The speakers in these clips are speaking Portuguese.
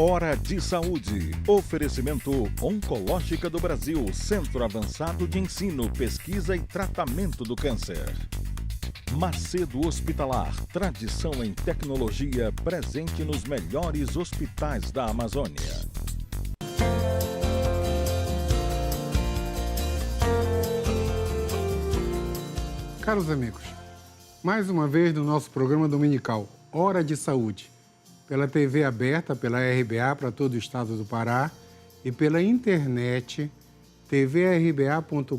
Hora de Saúde. Oferecimento Oncológica do Brasil, Centro Avançado de Ensino, Pesquisa e Tratamento do Câncer. Macedo Hospitalar, tradição em tecnologia presente nos melhores hospitais da Amazônia. Caros amigos, mais uma vez no nosso programa dominical, Hora de Saúde, pela TV aberta, pela RBA para todo o estado do Pará e pela internet tvrba.com.br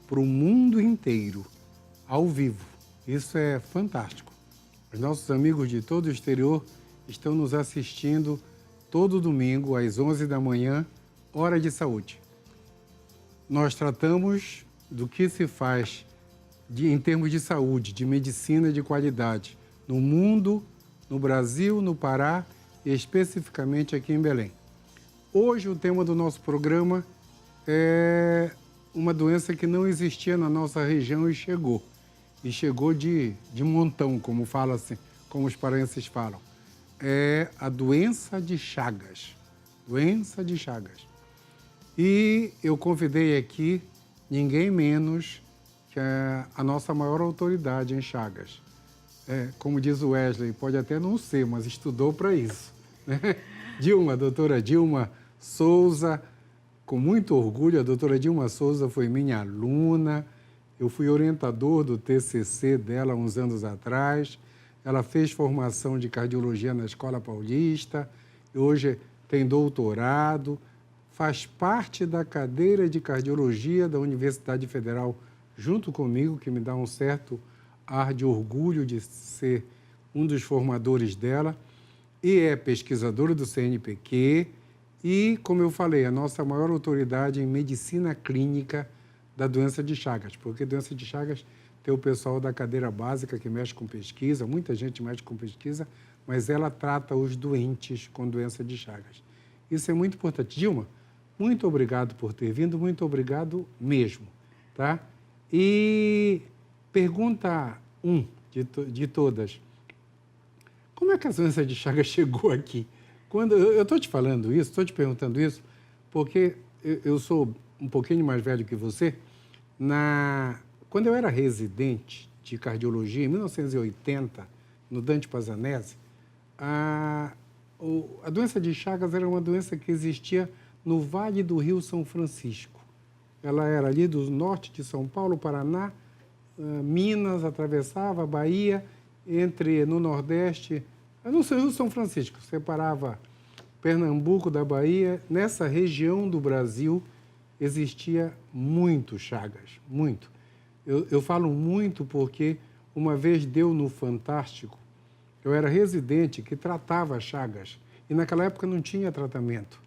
para o mundo inteiro, ao vivo. Isso é fantástico. Os nossos amigos de todo o exterior estão nos assistindo todo domingo às 11 da manhã, Hora de Saúde. Nós tratamos do que se faz em termos de saúde, de medicina de qualidade, no mundo, no Brasil, no Pará e especificamente aqui em Belém. Hoje o tema do nosso programa é uma doença que não existia na nossa região e chegou. E chegou de montão, como os paraenses falam. É a doença de Chagas. Doença de Chagas. E eu convidei aqui ninguém menos que a nossa maior autoridade em Chagas. Como diz o Wesley, pode até não ser, mas estudou para isso. Né? Doutora Dilma Souza, com muito orgulho, a doutora Dilma Souza foi minha aluna, eu fui orientador do TCC dela há uns anos atrás, ela fez formação de cardiologia na Escola Paulista, hoje tem doutorado, faz parte da cadeira de cardiologia da Universidade Federal junto comigo, que me dá um certo ar de orgulho de ser um dos formadores dela, e é pesquisadora do CNPq e, como eu falei, a nossa maior autoridade em medicina clínica da doença de Chagas, porque doença de Chagas tem o pessoal da cadeira básica que mexe com pesquisa, muita gente mexe com pesquisa, mas ela trata os doentes com doença de Chagas. Isso é muito importante. Dilma, muito obrigado por ter vindo, muito obrigado mesmo, tá? E pergunta 1 de todas. Como é que a doença de Chagas chegou aqui? Eu estou te falando isso, estou te perguntando isso, porque eu sou um pouquinho mais velho que você. Quando eu era residente de cardiologia, em 1980, no Dante Pazanese, a doença de Chagas era uma doença que existia no Vale do Rio São Francisco. Ela era ali do norte de São Paulo, Paraná, Minas, atravessava a Bahia, no Nordeste, no Rio São Francisco, separava Pernambuco da Bahia. Nessa região do Brasil existia muito Chagas, muito. Eu falo muito porque uma vez deu no Fantástico, eu era residente que tratava Chagas, e naquela época não tinha tratamento.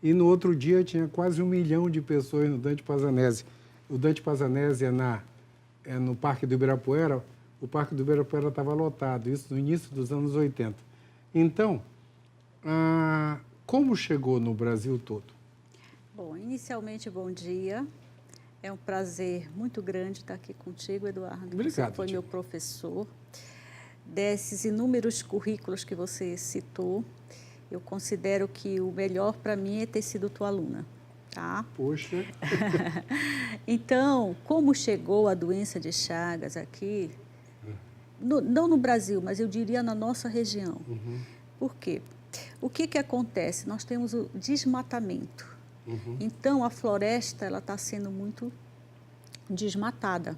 E no outro dia tinha quase 1 milhão de pessoas no Dante Pazanese. O Dante Pazanese é no Parque do Ibirapuera. O Parque do Ibirapuera estava lotado, isso no início dos anos 80. Então, como chegou no Brasil todo? Bom, inicialmente, bom dia. É um prazer muito grande estar aqui contigo, Eduardo. Obrigado. Você foi meu professor. Desses inúmeros currículos que você citou, eu considero que o melhor para mim é ter sido tua aluna, tá? Poxa! Então, como chegou a doença de Chagas aqui, não no Brasil, mas eu diria na nossa região. Uhum. Por quê? O que acontece? Nós temos o desmatamento. Uhum. Então, a floresta está sendo muito desmatada.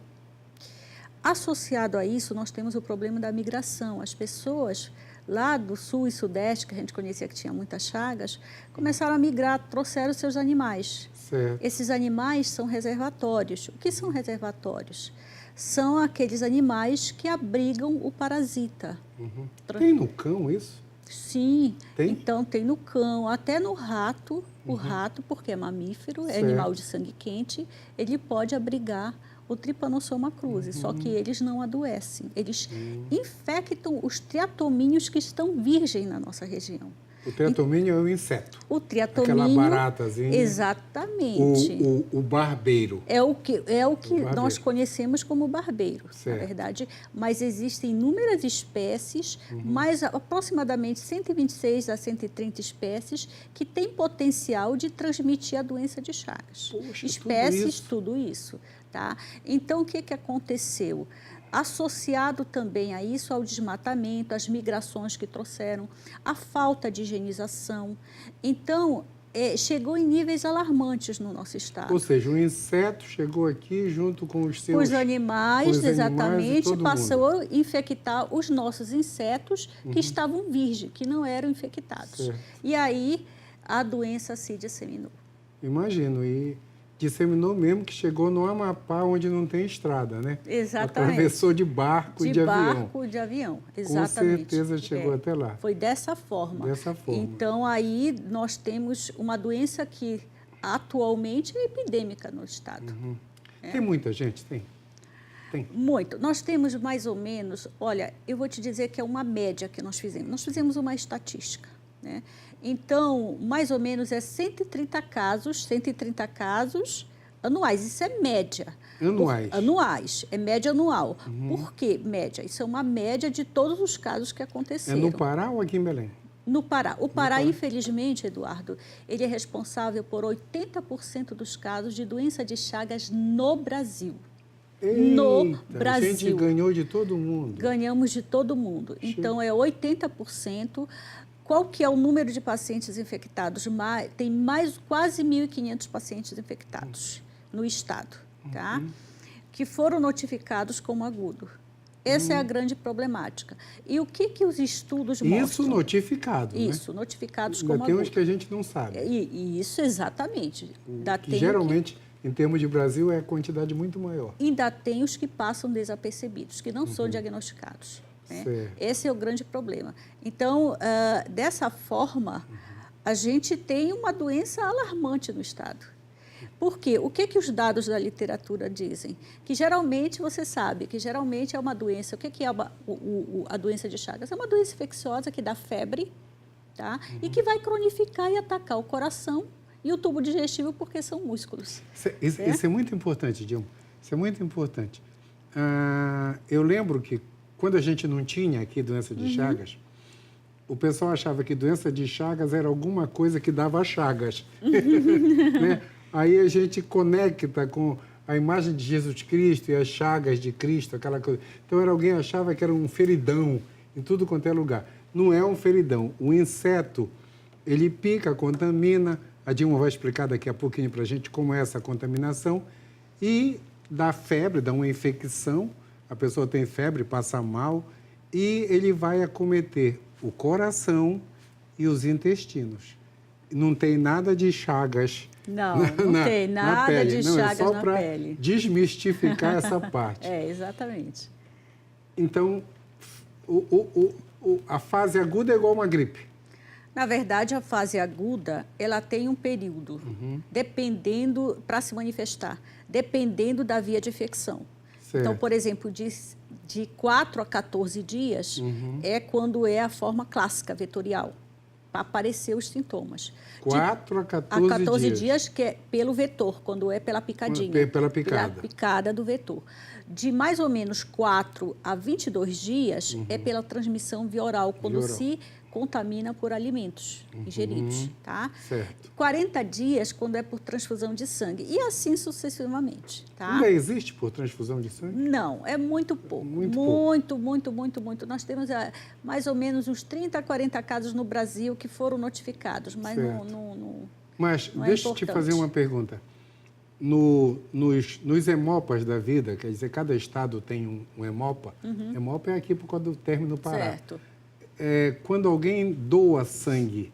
Associado a isso, nós temos o problema da migração. As pessoas lá do sul e sudeste, que a gente conhecia que tinha muitas chagas, começaram a migrar, trouxeram seus animais. Certo. Esses animais são reservatórios. O que são reservatórios? São aqueles animais que abrigam o parasita. Uhum. Tem no cão isso? Sim, tem? Então tem no cão, até no rato. O rato, porque é mamífero, é animal de sangue quente, ele pode abrigar o Trypanosoma cruzi, só que eles não adoecem. Eles infectam os triatomíneos que estão virgens na nossa região. O triatomínio é o inseto. O triatomínio... Aquela baratazinha. Exatamente. O barbeiro. É o que nós conhecemos como barbeiro, certo. Na verdade. Mas existem inúmeras espécies, mais aproximadamente 126 a 130 espécies, que têm potencial de transmitir a doença de Chagas. Poxa, espécies, tudo isso. Tá? Então, o que aconteceu? Associado também a isso, ao desmatamento, as migrações que trouxeram, a falta de higienização. Então, chegou em níveis alarmantes no nosso estado. Ou seja, o inseto chegou aqui junto com os seus... Os animais, exatamente, passou mundo. a infectar os nossos insetos que estavam virgens, que não eram infectados. Certo. E aí, a doença se disseminou. Imagino, e disseminou mesmo, que chegou no Amapá, onde não tem estrada, né? Exatamente. Atravessou de barco e de avião. De barco e de avião, exatamente. Com certeza chegou até lá. Foi dessa forma. Dessa forma. Então, aí nós temos uma doença que atualmente é epidêmica no estado. Tem muita gente? Tem. Muito. Nós temos mais ou menos, olha, eu vou te dizer que é uma média que nós fizemos. Nós fizemos uma estatística, né? Então, mais ou menos é 130 casos anuais. Isso é média. Anuais? Anuais. É média anual. Por que média? Isso é uma média de todos os casos que aconteceram. É no Pará ou aqui em Belém? No Pará. O Pará, infelizmente, Eduardo, ele é responsável por 80% dos casos de doença de Chagas no Brasil. Eita, no Brasil. A gente ganhou de todo mundo. Ganhamos de todo mundo. Então, é 80%. Qual que é o número de pacientes infectados? Tem quase 1.500 pacientes infectados no estado, tá? Que foram notificados como agudo. Essa é a grande problemática. E o que os estudos mostram? Isso notificado, Isso, notificados Ainda como tem agudo. uns que a gente não sabe. E isso, exatamente. Que geralmente, em termos de Brasil, é quantidade muito maior. Ainda tem os que passam desapercebidos, que não são diagnosticados. Né? Esse é o grande problema. Então, dessa forma, a gente tem uma doença alarmante no estado. Por quê? O que os dados da literatura dizem? Que geralmente, você sabe, que geralmente é uma doença. O que é a doença de Chagas? É uma doença infecciosa que dá febre, tá? E que vai cronificar e atacar o coração e o tubo digestivo, porque são músculos. Isso é muito importante, Dilma. Isso é muito importante. Eu lembro que quando a gente não tinha aqui doença de Chagas, o pessoal achava que doença de Chagas era alguma coisa que dava chagas. Né? Aí a gente conecta com a imagem de Jesus Cristo e as chagas de Cristo, aquela coisa. Então, alguém achava que era um feridão em tudo quanto é lugar. Não é um feridão. O inseto, ele pica, contamina. A Dilma vai explicar daqui a pouquinho para a gente como é essa contaminação. E dá febre, dá uma infecção. A pessoa tem febre, passa mal, e ele vai acometer o coração e os intestinos. Não tem nada de chagas. Não tem nada de chagas na pele. É só para desmistificar essa parte. Exatamente. Então, a fase aguda é igual uma gripe. Na verdade, a fase aguda, ela tem um período, dependendo, para se manifestar, dependendo da via de infecção. Então, por exemplo, de 4 a 14 dias é quando é a forma clássica vetorial, para aparecer os sintomas. 4 a 14 dias, que é pelo vetor, quando é pela picadinha. Pela picada. Pela picada do vetor. De mais ou menos 4 a 22 dias é pela transmissão via oral, quando se contamina por alimentos ingeridos, tá? Certo. 40 dias quando é por transfusão de sangue e assim sucessivamente, tá? Ainda existe por transfusão de sangue? Não, é muito pouco. Muito. Nós temos mais ou menos uns 30 a 40 casos no Brasil que foram notificados, mas Mas não deixa é eu te fazer uma pergunta. Nos hemopas da vida, quer dizer, cada estado tem um hemopa. Hemopa é aqui por causa do término Pará. Certo. Quando alguém doa sangue,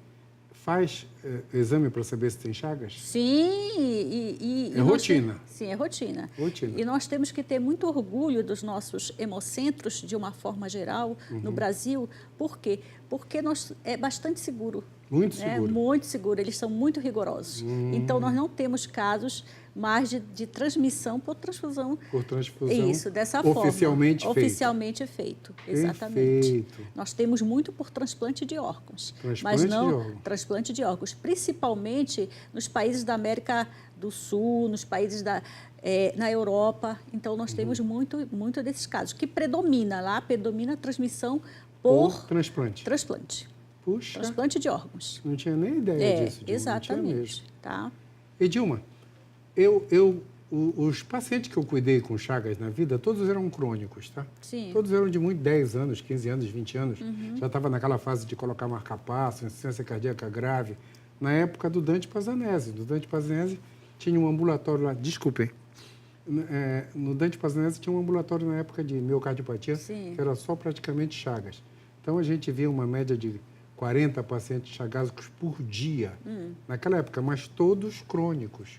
faz exame para saber se tem chagas? Sim, é rotina. Sim, é rotina. E nós temos que ter muito orgulho dos nossos hemocentros, de uma forma geral, no Brasil. Por quê? Porque é bastante seguro. Muito seguro. Muito seguro, eles são muito rigorosos. Então, nós não temos casos mas de transmissão por transfusão. Por transfusão. Isso, dessa oficialmente forma. feito. Oficialmente feito, exatamente. Perfeito. Nós temos muito por transplante de órgãos. Transplante mas não de órgãos. transplante de órgãos, principalmente nos países da América do Sul, nos países na Europa. Então, nós temos muito desses casos. Que predomina a transmissão por transplante. Transplante. Puxa. Transplante de órgãos. Não tinha nem ideia disso. Dilma. Exatamente. Não tinha mesmo. Tá? Edilma, os pacientes que eu cuidei com Chagas na vida, todos eram crônicos, tá? Sim. Todos eram de 10 anos, 15 anos, 20 anos. Já estava naquela fase de colocar marca-passo, insuficiência cardíaca grave. Na época do Dante Pazzanese. Do Dante Pazzanese tinha um ambulatório lá, desculpem. No Dante Pazzanese tinha um ambulatório na época de miocardiopatia, Sim. que era só praticamente Chagas. Então, a gente via uma média de 40 pacientes chagásicos por dia, naquela época, mas todos crônicos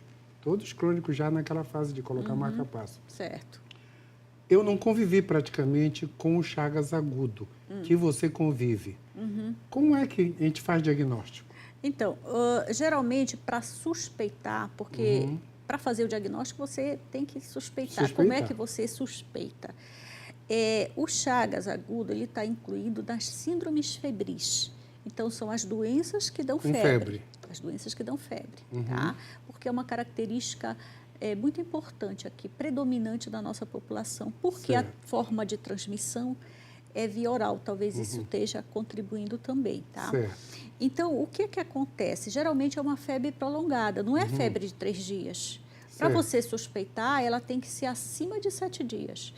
já naquela fase de colocar marca-passo. Certo. Eu não convivi praticamente com o Chagas agudo, que você convive. Como é que a gente faz diagnóstico? Então, geralmente, para suspeitar, porque para fazer o diagnóstico você tem que suspeitar. Como é que você suspeita? O Chagas agudo ele está incluído nas síndromes febris. Então, são as doenças que dão febre. As doenças que dão febre, tá? Porque é uma característica muito importante aqui, predominante da nossa população. Porque a forma de transmissão é via oral. Talvez isso esteja contribuindo também, tá? Certo. Então, o que acontece? Geralmente é uma febre prolongada, não é febre de 3 dias. Para você suspeitar, ela tem que ser acima de 7 dias.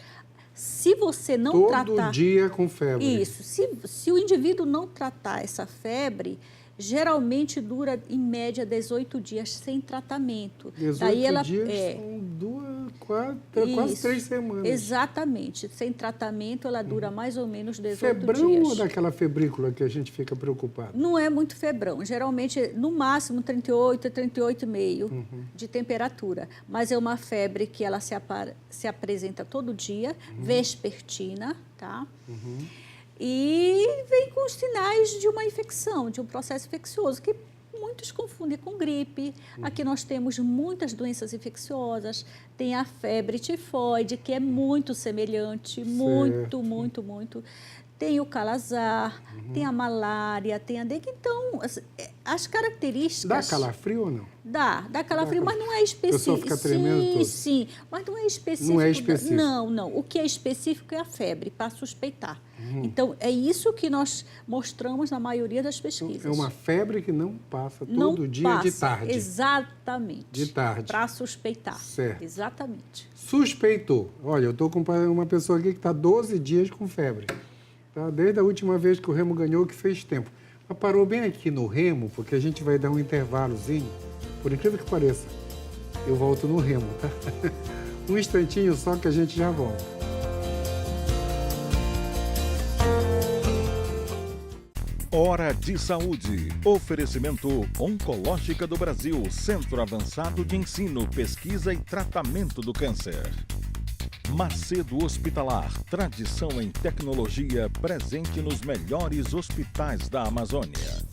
Se você não tratar... Todo dia com febre. Isso. Se o indivíduo não tratar essa febre, geralmente dura, em média, 18 dias sem tratamento. 18 dias são quase 3 semanas. Exatamente. Sem tratamento, ela dura mais ou menos 18 Febrão dias. ou daquela febrícula que a gente fica preocupado? Não é muito febrão. Geralmente, no máximo, 38 a 38,5 de temperatura. Mas é uma febre que ela se apresenta todo dia, vespertina, tá? E vem com os sinais de uma infecção, de um processo infeccioso, que muitos confundem com gripe. Aqui nós temos muitas doenças infecciosas. Tem a febre tifoide, que é muito semelhante, muito. Tem o calazar, tem a malária, tem a dengue. Então, as características... Dá calafrio ou não? Dá calafrio, mas não é específico. A pessoa fica tremendo todo. Sim, mas não é específico. Não é específico. Não. O que é específico é a febre, para suspeitar. Então, é isso que nós mostramos na maioria das pesquisas. É uma febre que não passa todo dia de tarde. Exatamente. De tarde. Para suspeitar. Certo. Exatamente. Suspeitou. Olha, eu estou com uma pessoa aqui que está 12 dias com febre. Tá? Desde a última vez que o Remo ganhou, que fez tempo. Mas parou bem aqui no Remo, porque a gente vai dar um intervalozinho. Por incrível que pareça, eu volto no Remo, tá? Um instantinho só que a gente já volta. Hora de Saúde. Oferecimento Oncológica do Brasil, Centro Avançado de Ensino, Pesquisa e Tratamento do Câncer. Macedo Hospitalar, tradição em tecnologia presente nos melhores hospitais da Amazônia.